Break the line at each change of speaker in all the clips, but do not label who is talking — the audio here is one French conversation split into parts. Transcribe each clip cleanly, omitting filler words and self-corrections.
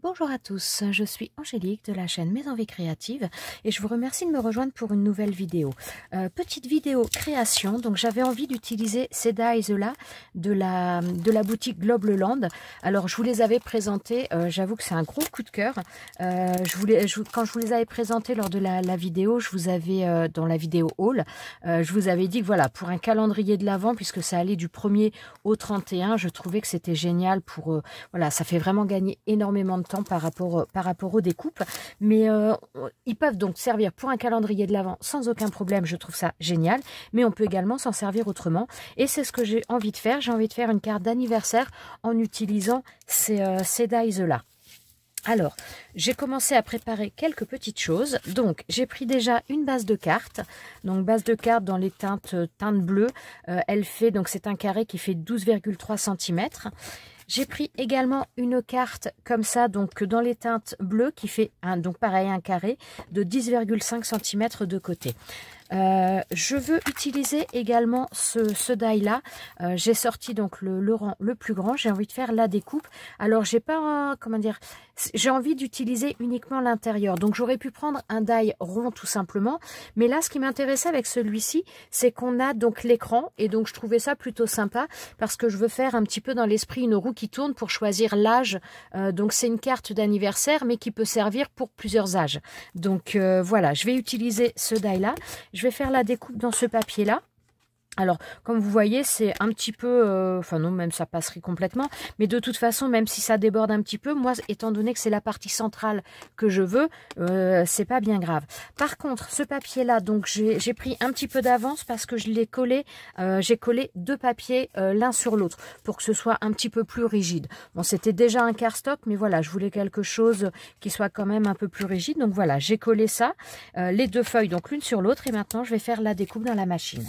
Bonjour à tous, je suis Angélique de la chaîne Mes Envies Créatives et je vous remercie de me rejoindre pour une nouvelle vidéo. Petite vidéo création, donc j'avais envie d'utiliser ces dies-là de la boutique Globleland. Alors je vous les avais présentés, j'avoue que c'est un gros coup de cœur. Quand je vous les avais présentés lors de la vidéo, je vous avais, dans la vidéo haul, je vous avais dit que voilà, pour un calendrier de l'Avent, puisque ça allait du 1er au 31, je trouvais que c'était génial pour, voilà, ça fait vraiment gagner énormément de temps par rapport aux découpes, mais ils peuvent donc servir pour un calendrier de l'Avent sans aucun problème, je trouve ça génial, mais on peut également s'en servir autrement, et c'est ce que j'ai envie de faire. J'ai envie de faire une carte d'anniversaire en utilisant ces dies-là. Alors, j'ai commencé à préparer quelques petites choses. Donc, j'ai pris déjà une base de cartes. Donc, base de cartes dans les teintes bleues. Elle fait, donc c'est un carré qui fait 12,3 cm. J'ai pris également une carte comme ça, donc dans les teintes bleues, qui fait donc pareil un carré de 10,5 cm de côté. Je veux utiliser également ce die là. J'ai sorti donc le rang le plus grand. J'ai envie de faire la découpe. Alors j'ai pas comment dire, j'ai envie d'utiliser uniquement l'intérieur. Donc j'aurais pu prendre un die rond tout simplement. Mais là, ce qui m'intéressait avec celui-ci, c'est qu'on a donc l'écran, et donc je trouvais ça plutôt sympa parce que je veux faire un petit peu dans l'esprit une roue qui tourne pour choisir l'âge. Donc c'est une carte d'anniversaire, mais qui peut servir pour plusieurs âges. Donc voilà, je vais utiliser ce die là. Je vais faire la découpe dans ce papier-là. Alors, comme vous voyez, c'est un petit peu... enfin non, même ça passerait complètement. Mais de toute façon, même si ça déborde un petit peu, moi, étant donné que c'est la partie centrale que je veux, c'est pas bien grave. Par contre, ce papier-là, donc j'ai pris un petit peu d'avance parce que je l'ai collé. J'ai collé deux papiers l'un sur l'autre pour que ce soit un petit peu plus rigide. Bon, c'était déjà un cardstock, mais voilà, je voulais quelque chose qui soit quand même un peu plus rigide. Donc voilà, j'ai collé ça, les deux feuilles, donc l'une sur l'autre. Et maintenant, je vais faire la découpe dans la machine.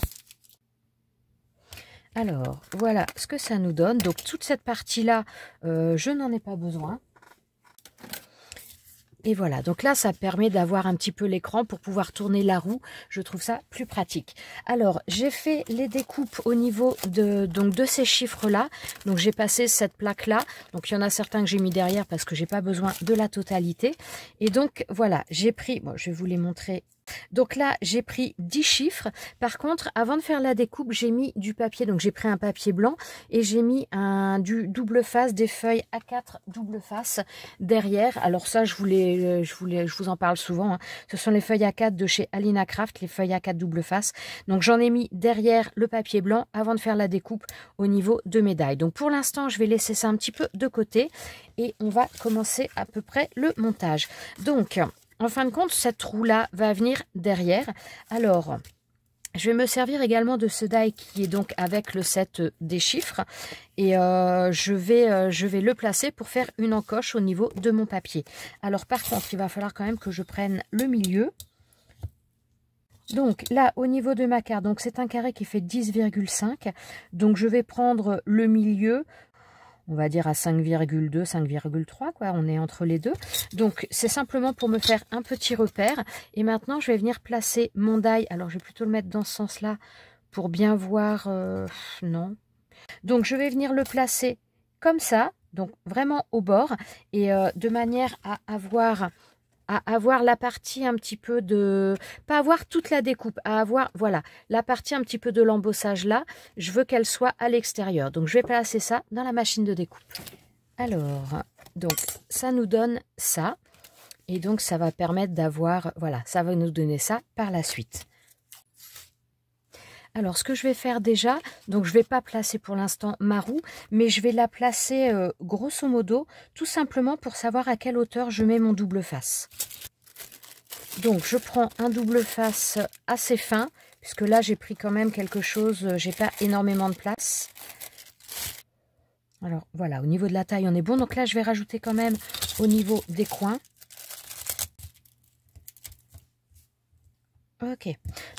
Alors, voilà ce que ça nous donne. Donc, toute cette partie-là, je n'en ai pas besoin. Et voilà, donc là, ça permet d'avoir un petit peu l'écran pour pouvoir tourner la roue. Je trouve ça plus pratique. Alors, j'ai fait les découpes au niveau de ces chiffres-là. Donc, j'ai passé cette plaque-là. Donc, il y en a certains que j'ai mis derrière parce que j'ai pas besoin de la totalité. Et donc, voilà, j'ai pris... Bon, je vais vous les montrer. Donc là, j'ai pris 10 chiffres. Par contre, avant de faire la découpe, j'ai mis du papier. Donc, j'ai pris un papier blanc et j'ai mis du double face, des feuilles A4 double face derrière. Alors ça, je vous en parle souvent. Hein. Ce sont les feuilles A4 de chez Alina Craft, les feuilles A4 double face. Donc, j'en ai mis derrière le papier blanc avant de faire la découpe au niveau de mes die. Donc, pour l'instant, je vais laisser ça un petit peu de côté et on va commencer à peu près le montage. Donc, en fin de compte, cette roue-là va venir derrière. Alors, je vais me servir également de ce die qui est donc avec le set des chiffres. Et je vais le placer pour faire une encoche au niveau de mon papier. Alors, par contre, il va falloir quand même que je prenne le milieu. Donc là, au niveau de ma carte, donc c'est un carré qui fait 10,5. Donc, je vais prendre le milieu. On va dire à 5,2, 5,3, quoi. On est entre les deux. Donc, c'est simplement pour me faire un petit repère. Et maintenant, je vais venir placer mon die. Alors, je vais plutôt le mettre dans ce sens-là pour bien voir. Non. Donc, je vais venir le placer comme ça. Donc, vraiment au bord. Et de manière à avoir la partie un petit peu de... Pas avoir toute la découpe, à avoir, voilà, la partie un petit peu de l'embossage là, je veux qu'elle soit à l'extérieur. Donc, je vais placer ça dans la machine de découpe. Alors, donc, ça nous donne ça. Et donc, ça va permettre d'avoir, voilà, ça va nous donner ça par la suite. Alors, ce que je vais faire déjà, donc je ne vais pas placer pour l'instant ma roue, mais je vais la placer grosso modo, tout simplement pour savoir à quelle hauteur je mets mon double face. Donc, je prends un double face assez fin, puisque là, j'ai pris quand même quelque chose, j'ai pas énormément de place. Alors, voilà, au niveau de la taille, on est bon. Donc là, je vais rajouter quand même au niveau des coins. Ok,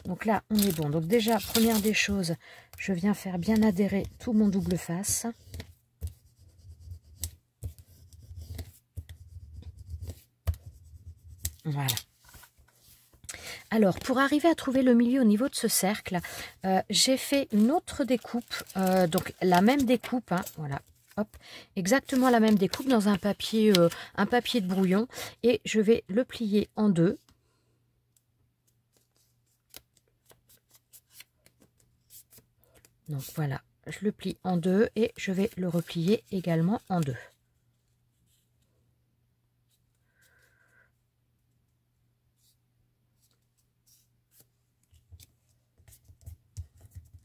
donc là, on est bon. Donc déjà, première des choses, je viens faire bien adhérer tout mon double face. Voilà. Alors, pour arriver à trouver le milieu au niveau de ce cercle, j'ai fait une autre découpe, donc la même découpe, hein, voilà, Hop, exactement la même découpe dans un papier de brouillon. Et je vais le plier en deux. Donc voilà, je le plie en deux et je vais le replier également en deux.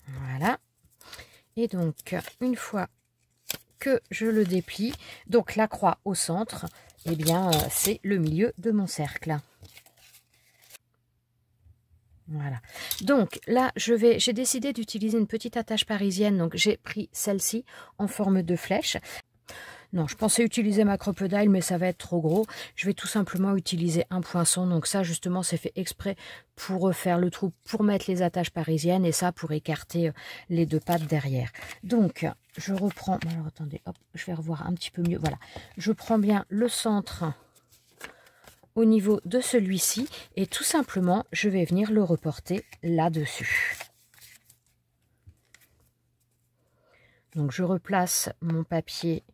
Voilà. Et donc, une fois que je le déplie, donc la croix au centre, eh bien, c'est le milieu de mon cercle. Voilà. Donc là, j'ai décidé d'utiliser une petite attache parisienne. Donc j'ai pris celle-ci en forme de flèche. Non, je pensais utiliser ma crocodile, mais ça va être trop gros. Je vais tout simplement utiliser un poinçon. Donc ça, justement, c'est fait exprès pour faire le trou, pour mettre les attaches parisiennes et ça pour écarter les deux pattes derrière. Donc, je reprends... Alors, attendez, hop, je vais revoir un petit peu mieux. Voilà, je prends bien le centre au niveau de celui-ci et tout simplement, je vais venir le reporter là-dessus. Donc, je replace mon papier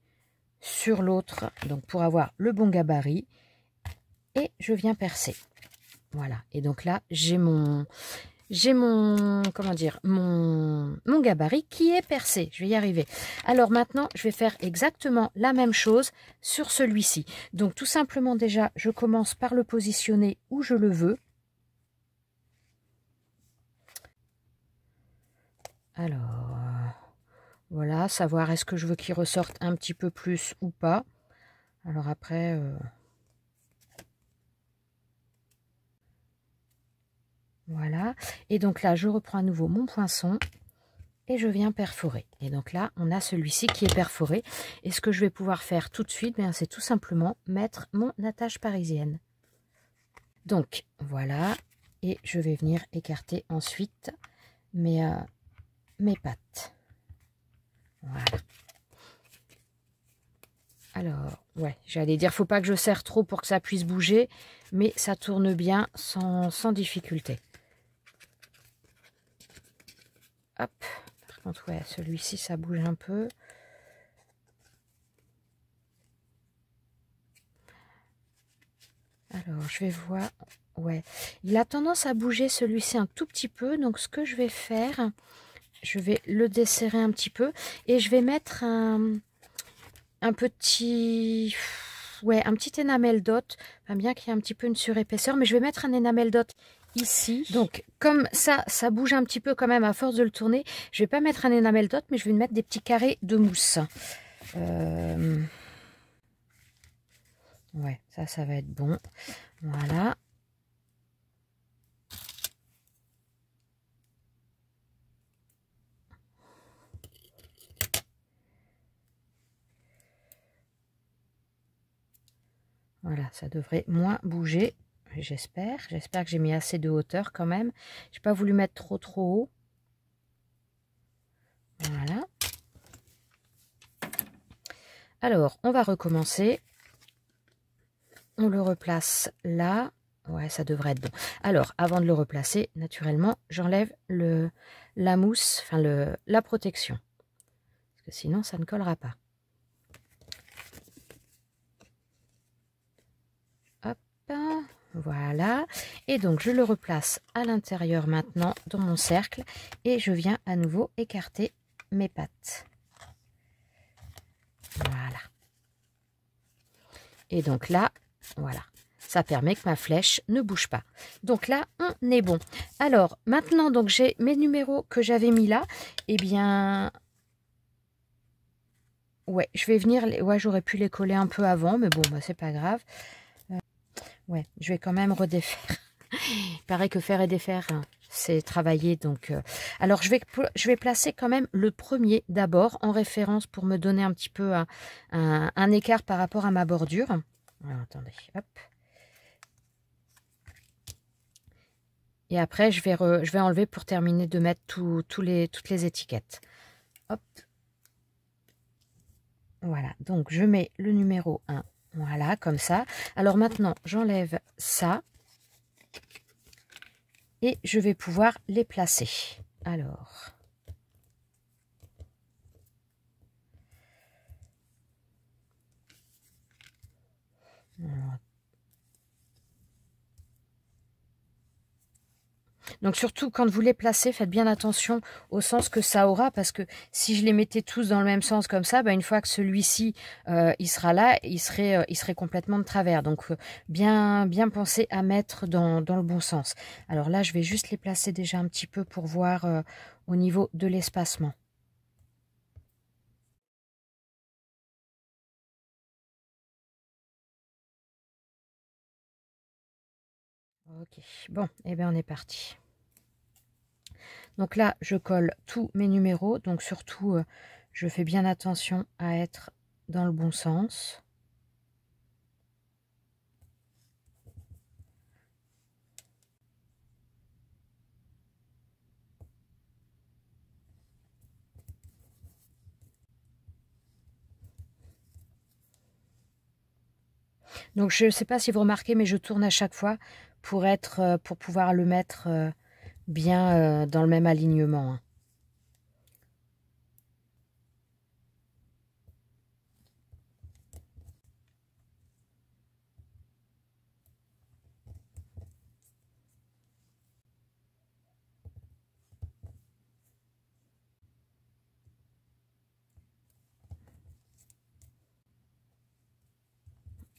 sur l'autre, donc pour avoir le bon gabarit, et je viens percer. Voilà, et donc là j'ai mon comment dire, mon gabarit qui est percé. Je vais y arriver. Alors maintenant je vais faire exactement la même chose sur celui-ci. Donc tout simplement, déjà je commence par le positionner où je le veux. Alors voilà, savoir est-ce que je veux qu'il ressorte un petit peu plus ou pas. Alors après... Voilà. Et donc là, je reprends à nouveau mon poinçon et je viens perforer. Et donc là, on a celui-ci qui est perforé. Et ce que je vais pouvoir faire tout de suite, c'est tout simplement mettre mon attache parisienne. Donc voilà. Et je vais venir écarter ensuite mes pattes. Voilà. Alors, ouais, j'allais dire, faut pas que je serre trop pour que ça puisse bouger, mais ça tourne bien sans difficulté. Hop. Par contre, ouais, celui-ci, ça bouge un peu. Alors, je vais voir. Ouais, il a tendance à bouger celui-ci un tout petit peu. Donc, ce que je vais faire, je vais le desserrer un petit peu et je vais mettre un petit... Ouais, un petit enamel dot, enfin, bien qu'il y ait un petit peu une surépaisseur, mais je vais mettre un enamel dot ici. Donc, comme ça bouge un petit peu quand même à force de le tourner, je vais pas mettre un enamel dot, mais je vais mettre des petits carrés de mousse. Ouais, ça va être bon. Voilà. Voilà, ça devrait moins bouger, j'espère. J'espère que j'ai mis assez de hauteur quand même. Je n'ai pas voulu mettre trop haut. Voilà. Alors, on va recommencer. On le replace là. Ouais, ça devrait être bon. Alors, avant de le replacer, naturellement, j'enlève la mousse, enfin la protection. Parce que sinon, ça ne collera pas. Hop, voilà. Et donc, je le replace à l'intérieur maintenant dans mon cercle. Et je viens à nouveau écarter mes pattes. Voilà. Et donc là, voilà. Ça permet que ma flèche ne bouge pas. Donc là, on est bon. Alors, maintenant, donc j'ai mes numéros que j'avais mis là. Eh bien, ouais, je vais venir... Ouais, j'aurais pu les coller un peu avant, mais bon, bah, c'est pas grave. Ouais, je vais quand même redéfaire. Il paraît que faire et défaire, hein, c'est travailler. Donc, alors, je vais placer quand même le premier d'abord en référence pour me donner un petit peu un écart par rapport à ma bordure. Alors, attendez, hop. Et après, je vais enlever pour terminer de mettre toutes les étiquettes. Hop. Voilà, donc je mets le numéro 1. Voilà, comme ça. Alors maintenant, j'enlève ça. Et je vais pouvoir les placer. Alors. Donc surtout quand vous les placez, faites bien attention au sens que ça aura, parce que si je les mettais tous dans le même sens comme ça, une fois que celui-ci il sera là, il serait complètement de travers. Donc bien penser à mettre dans le bon sens. Alors là, je vais juste les placer déjà un petit peu pour voir au niveau de l'espacement. Ok, bon, et bien on est parti. Donc là, je colle tous mes numéros, donc surtout, je fais bien attention à être dans le bon sens. Donc je ne sais pas si vous remarquez, mais je tourne à chaque fois pour pouvoir le mettre bien dans le même alignement, hein.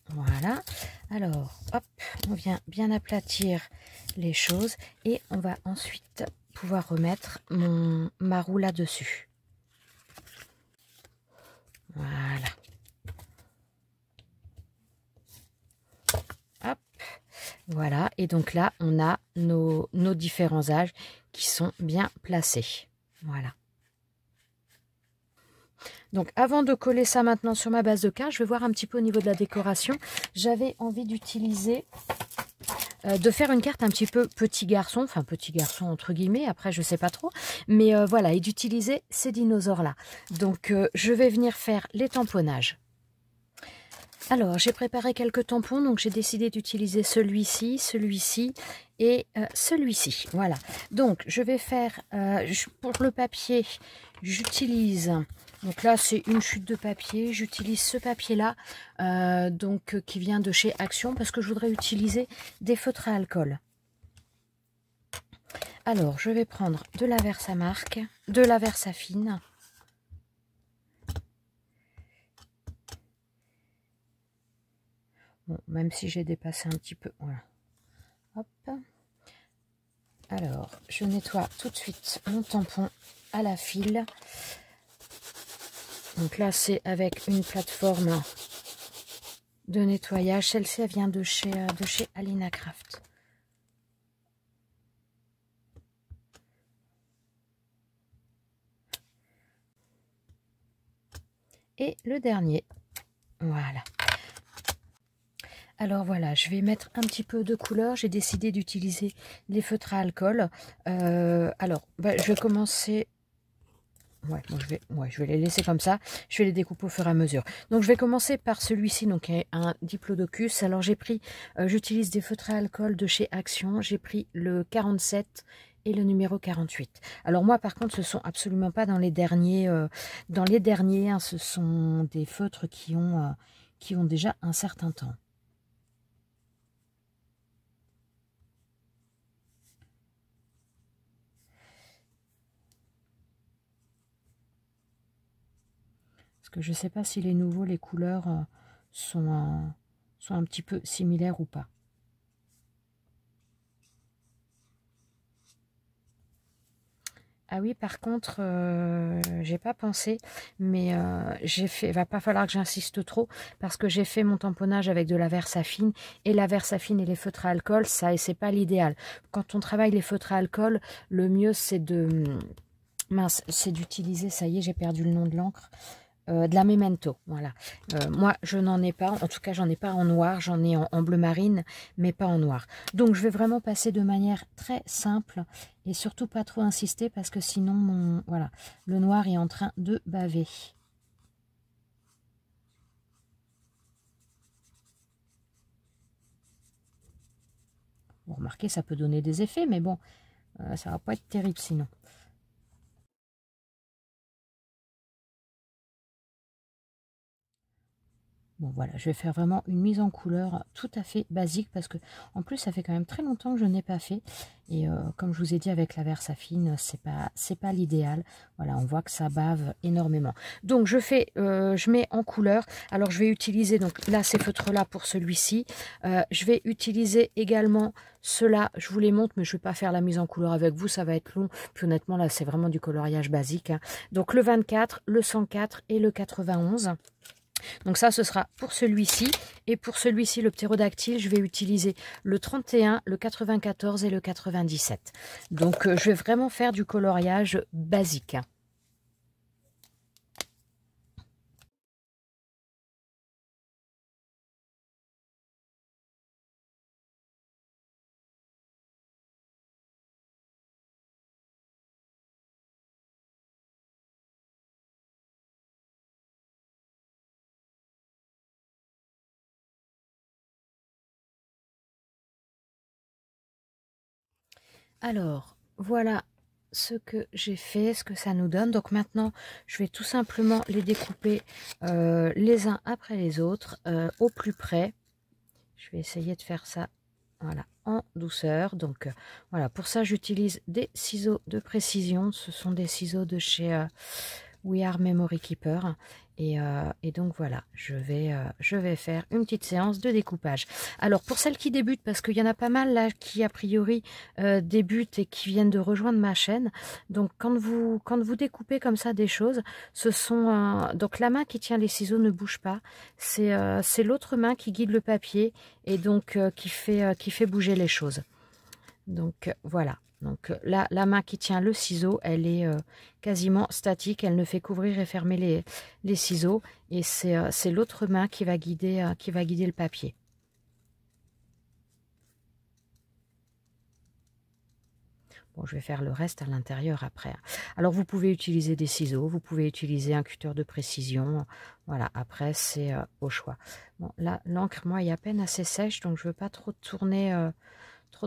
Voilà, alors hop, on vient bien aplatir les choses et on va ensuite pouvoir remettre ma roue là-dessus. Voilà. Hop, voilà, et donc là on a nos différents âges qui sont bien placés. Voilà. Donc avant de coller ça maintenant sur ma base de carte, je vais voir un petit peu au niveau de la décoration. J'avais envie d'utiliser, de faire une carte un petit peu petit garçon, enfin petit garçon entre guillemets, après je sais pas trop, mais voilà, et d'utiliser ces dinosaures là. Donc je vais venir faire les tamponnages. Alors j'ai préparé quelques tampons, donc j'ai décidé d'utiliser celui-ci, celui-ci et celui-ci. Voilà, donc je vais faire, pour le papier, j'utilise... Donc là, c'est une chute de papier. J'utilise ce papier-là, qui vient de chez Action, parce que je voudrais utiliser des feutres à alcool. Alors, je vais prendre de la Versamark, de la Versafine. Bon, même si j'ai dépassé un petit peu, voilà. Hop. Alors, je nettoie tout de suite mon tampon à la file. Donc là, c'est avec une plateforme de nettoyage. Celle-ci, elle vient de chez Alina Craft. Et le dernier. Voilà. Alors voilà, je vais mettre un petit peu de couleur. J'ai décidé d'utiliser les feutres à alcool. Je vais commencer... je vais les laisser comme ça. Je vais les découper au fur et à mesure. Donc je vais commencer par celui-ci, donc un Diplodocus. Alors j'ai pris, j'utilise des feutres à alcool de chez Action. J'ai pris le 47 et le numéro 48. Alors moi par contre, ce sont absolument pas dans les derniers. Hein, ce sont des feutres qui ont déjà un certain temps. Parce que je ne sais pas si les nouveaux, les couleurs sont un petit peu similaires ou pas. Ah oui, par contre, j'ai pas pensé, mais va pas falloir que j'insiste trop, parce que j'ai fait mon tamponnage avec de la Versafine, et la Versafine et les feutres à alcool, c'est pas l'idéal. Quand on travaille les feutres à alcool, le mieux c'est c'est d'utiliser, ça y est, j'ai perdu le nom de l'encre. De la Memento, voilà. Moi, je n'en ai pas, en tout cas, j'en ai pas en noir, j'en ai en bleu marine, mais pas en noir. Donc, je vais vraiment passer de manière très simple et surtout pas trop insister parce que sinon, voilà, le noir est en train de baver. Vous remarquez, ça peut donner des effets, mais bon, ça va pas être terrible sinon. Bon voilà, je vais faire vraiment une mise en couleur tout à fait basique parce que en plus ça fait quand même très longtemps que je n'ai pas fait et comme je vous ai dit avec la Versafine c'est pas l'idéal. Voilà, on voit que ça bave énormément. Donc je mets en couleur. Alors je vais utiliser donc là ces feutres là pour celui-ci. Je vais utiliser également ceux-là. Je vous les montre mais je ne vais pas faire la mise en couleur avec vous, ça va être long. Puis honnêtement là c'est vraiment du coloriage basique, hein. Donc le 24, le 104 et le 91. Donc ça, ce sera pour celui-ci. Et pour celui-ci, le ptérodactyle, je vais utiliser le 31, le 94 et le 97. Donc je vais vraiment faire du coloriage basique. Alors, voilà ce que j'ai fait, ce que ça nous donne. Donc maintenant, je vais tout simplement les découper les uns après les autres au plus près. Je vais essayer de faire ça, voilà, en douceur. Donc voilà, pour ça j'utilise des ciseaux de précision. Ce sont des ciseaux de chez We Are Memory Keeper. Et donc voilà, je vais faire une petite séance de découpage. Alors pour celles qui débutent, parce qu'il y en a pas mal là qui a priori débutent et qui viennent de rejoindre ma chaîne. Donc quand vous découpez comme ça des choses, ce sont donc la main qui tient les ciseaux ne bouge pas. C'est l'autre main qui guide le papier et donc qui fait bouger les choses. Donc voilà. Donc là, la main qui tient le ciseau, elle est quasiment statique. Elle ne fait qu'ouvrir et fermer les ciseaux. Et c'est l'autre main qui va guider le papier. Bon, je vais faire le reste à l'intérieur après. Alors, vous pouvez utiliser des ciseaux, vous pouvez utiliser un cutter de précision. Voilà, après, c'est au choix. Bon, là, l'encre, moi, est à peine assez sèche, donc je ne veux pas trop tourner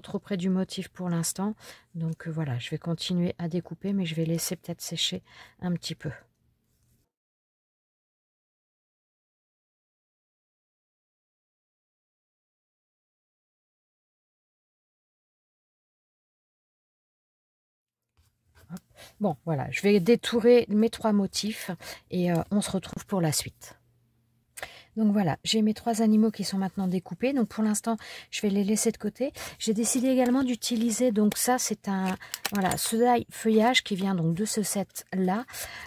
trop près du motif pour l'instant. Donc voilà, je vais continuer à découper, mais je vais laisser peut-être sécher un petit peu. Hop. Bon, voilà, je vais détourer mes 3 motifs et on se retrouve pour la suite. Donc voilà, j'ai mes 3 animaux qui sont maintenant découpés. Donc pour l'instant, je vais les laisser de côté. J'ai décidé également d'utiliser, donc ça c'est un, voilà, ce die feuillage qui vient donc de ce set là.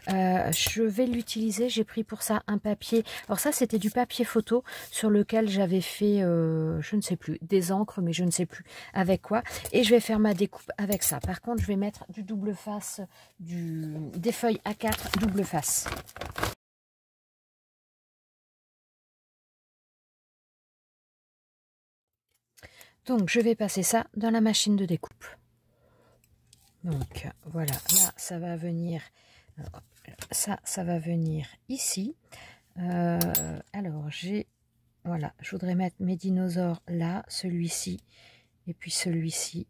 Je vais l'utiliser, j'ai pris pour ça un papier. Alors ça c'était du papier photo sur lequel j'avais fait, je ne sais plus, des encres, mais je ne sais plus avec quoi. Et je vais faire ma découpe avec ça. Par contre, je vais mettre du double face, des feuilles A4 double face. Donc, je vais passer ça dans la machine de découpe. Donc, voilà, là, ça va venir, ça va venir ici. Alors, voilà, je voudrais mettre mes dinosaures là, celui-ci, et puis celui-ci,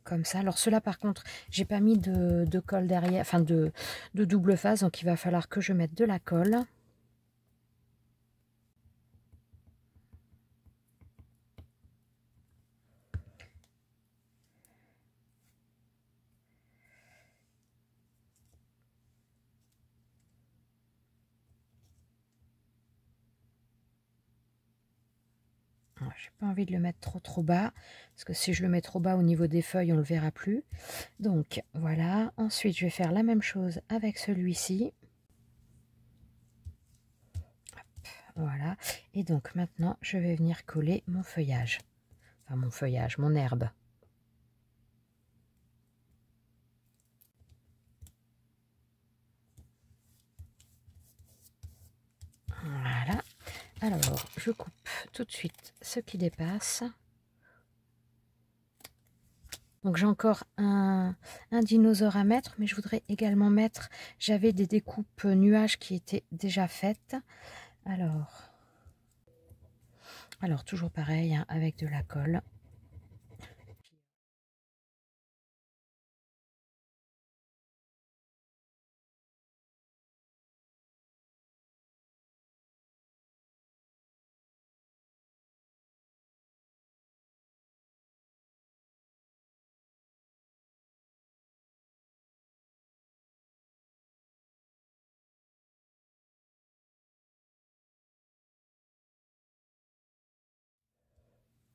comme ça. Alors, ceux-là, par contre, j'ai pas mis de colle derrière, enfin, de double face, donc il va falloir que je mette de la colle. J'ai pas envie de le mettre trop bas, parce que si je le mets trop bas au niveau des feuilles, on le verra plus. Donc voilà, ensuite je vais faire la même chose avec celui-ci. Voilà, et donc maintenant je vais venir coller mon feuillage, enfin mon feuillage, mon herbe. Voilà, alors je coupe tout de suite ce qui dépasse. Donc j'ai encore un dinosaure à mettre, mais je voudrais également mettre, j'avais des découpes nuages qui étaient déjà faites. Alors toujours pareil, hein, avec de la colle.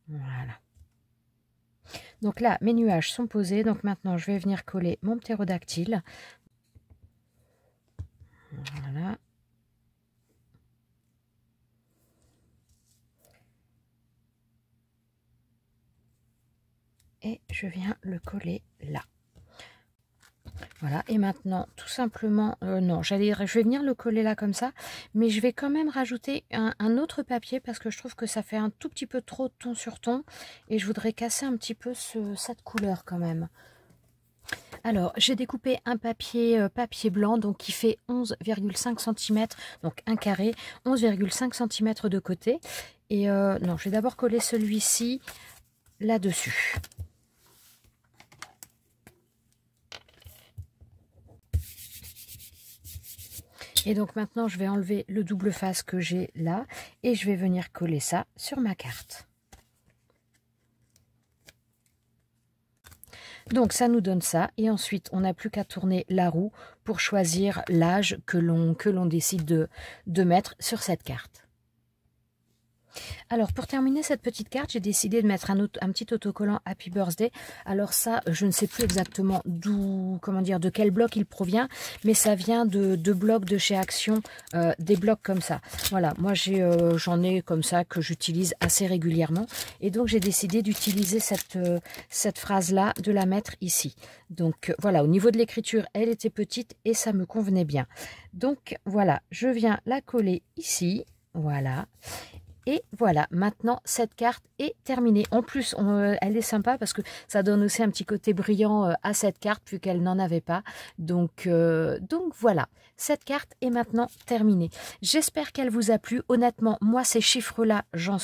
Voilà. Donc là, mes nuages sont posés. Donc maintenant, je vais venir coller mon ptérodactyle. Voilà. Et je viens le coller là. Voilà, et maintenant, tout simplement, non, je vais venir le coller là comme ça, mais je vais quand même rajouter un autre papier parce que je trouve que ça fait un tout petit peu trop ton sur ton et je voudrais casser un petit peu cette couleur quand même. Alors, j'ai découpé un papier blanc, donc qui fait 11,5 cm, donc un carré, 11,5 cm de côté. Et non, je vais d'abord coller celui-ci là-dessus. Et donc maintenant, je vais enlever le double face que j'ai là et je vais venir coller ça sur ma carte. Donc ça nous donne ça et ensuite on n'a plus qu'à tourner la roue pour choisir l'âge que l'on décide de mettre sur cette carte. Alors pour terminer cette petite carte, j'ai décidé de mettre un petit autocollant Happy Birthday. Alors ça, je ne sais plus exactement de quel bloc il provient, mais ça vient de blocs de chez Action, des blocs comme ça. Voilà, moi j'en ai comme ça que j'utilise assez régulièrement. Et donc j'ai décidé d'utiliser cette phrase-là, de la mettre ici. Donc voilà, au niveau de l'écriture, elle était petite et ça me convenait bien. Donc voilà, je viens la coller ici, voilà. Et voilà, maintenant cette carte est terminée. En plus, elle est sympa parce que ça donne aussi un petit côté brillant à cette carte vu qu'elle n'en avait pas. Donc voilà, cette carte est maintenant terminée. J'espère qu'elle vous a plu. Honnêtement, moi ces chiffres-là, je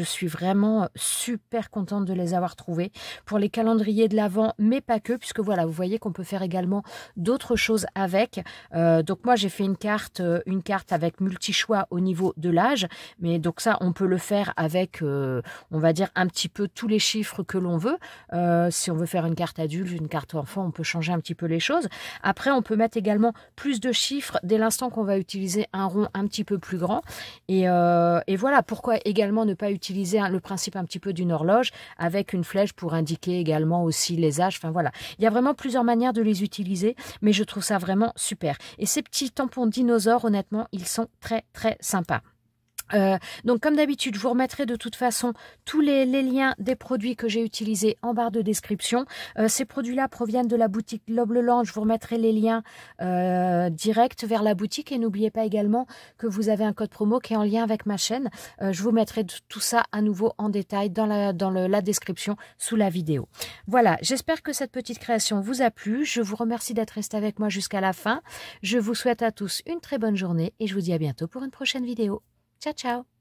suis vraiment super contente de les avoir trouvés. Pour les calendriers de l'Avent, mais pas que, puisque voilà, vous voyez qu'on peut faire également d'autres choses avec. Donc moi j'ai fait une carte avec multi-choix au niveau de l'âge. Mais donc ça, on peut le faire avec, on va dire, un petit peu tous les chiffres que l'on veut. Si on veut faire une carte adulte, une carte enfant, on peut changer un petit peu les choses. Après, on peut mettre également plus de chiffres dès l'instant qu'on va utiliser un rond un petit peu plus grand. Et voilà, pourquoi également ne pas utiliser le principe un petit peu d'une horloge avec une flèche pour indiquer également aussi les âges. Enfin voilà, il y a vraiment plusieurs manières de les utiliser, mais je trouve ça vraiment super. Et ces petits tampons dinosaures, honnêtement, ils sont très très sympas. Donc comme d'habitude, je vous remettrai de toute façon tous les liens des produits que j'ai utilisés en barre de description. Ces produits-là proviennent de la boutique Lobe Le Land. Je vous remettrai les liens directs vers la boutique. Et n'oubliez pas également que vous avez un code promo qui est en lien avec ma chaîne. Je vous mettrai tout ça à nouveau en détail dans la description sous la vidéo. Voilà, j'espère que cette petite création vous a plu. Je vous remercie d'être resté avec moi jusqu'à la fin. Je vous souhaite à tous une très bonne journée et je vous dis à bientôt pour une prochaine vidéo. Ciao, ciao!